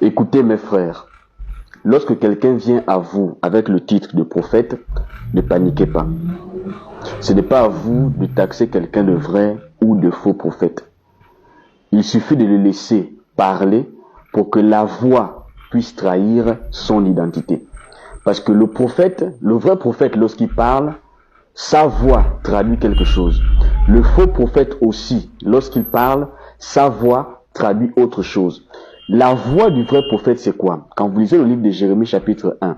Écoutez mes frères, lorsque quelqu'un vient à vous avec le titre de prophète, ne paniquez pas. Ce n'est pas à vous de taxer quelqu'un de vrai ou de faux prophète. Il suffit de le laisser parler pour que la voix puisse trahir son identité. Parce que le prophète, le vrai prophète, lorsqu'il parle, sa voix traduit quelque chose. Le faux prophète aussi, lorsqu'il parle, sa voix traduit autre chose. La voix du vrai prophète, c'est quoi? Quand vous lisez le livre de Jérémie chapitre 1,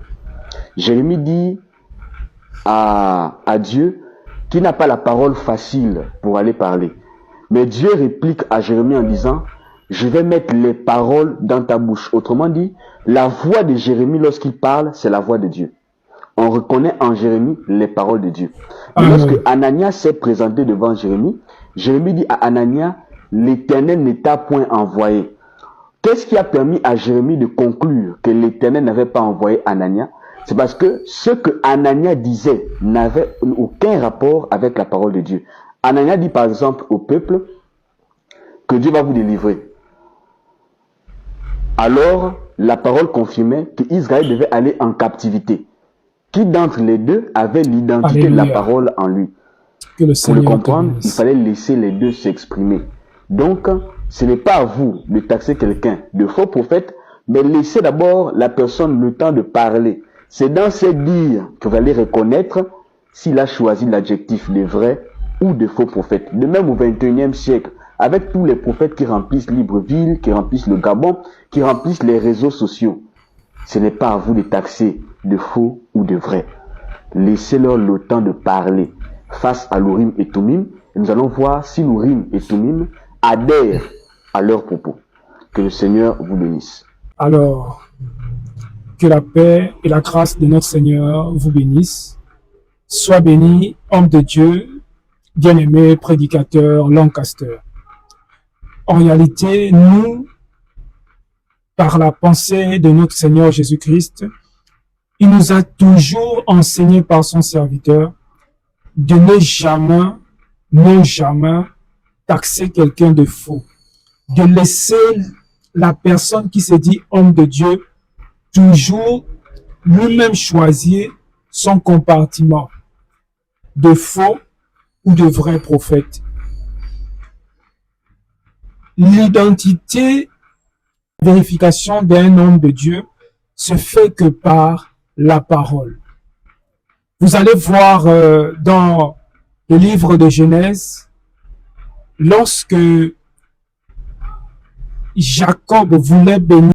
Jérémie dit à Dieu qu'il n'a pas la parole facile pour aller parler. Mais Dieu réplique à Jérémie en disant, je vais mettre les paroles dans ta bouche. Autrement dit, la voix de Jérémie lorsqu'il parle, c'est la voix de Dieu. On reconnaît en Jérémie les paroles de Dieu. Mais lorsque Ananias s'est présenté devant Jérémie, Jérémie dit à Ananias, l'Éternel ne t'a point envoyé. Qu'est-ce qui a permis à Jérémie de conclure que l'Éternel n'avait pas envoyé Ananias? C'est parce que ce que Ananias disait n'avait aucun rapport avec la parole de Dieu. Ananias dit par exemple au peuple que Dieu va vous délivrer. Alors, la parole confirmait qu'Israël devait aller en captivité. Qui d'entre les deux avait l'identité de la parole en lui? Pour le comprendre, il fallait laisser les deux s'exprimer. Donc, ce n'est pas à vous de taxer quelqu'un de faux prophète, mais laissez d'abord la personne le temps de parler. C'est dans ses dires que vous allez reconnaître s'il a choisi l'adjectif de vrai ou de faux prophète. De même au XXIe siècle, avec tous les prophètes qui remplissent Libreville, qui remplissent le Gabon, qui remplissent les réseaux sociaux, ce n'est pas à vous de taxer de faux ou de vrai. Laissez-leur le temps de parler face à l'Urim et Thummim, et nous allons voir si l'Urim et Thummim adhèrent à leurs propos. Que le Seigneur vous bénisse. Alors, que la paix et la grâce de notre Seigneur vous bénissent. Sois béni, homme de Dieu, bien-aimé prédicateur Lancaster. En réalité, nous, par la pensée de notre Seigneur Jésus-Christ, il nous a toujours enseigné par son serviteur de ne jamais, non jamais taxer quelqu'un de faux, de laisser la personne qui se dit homme de Dieu toujours lui-même choisir son compartiment de faux ou de vrai prophète. L'identité, vérification d'un homme de Dieu se fait que par la parole. Vous allez voir dans le livre de Genèse, lorsque Jacob voulait bénir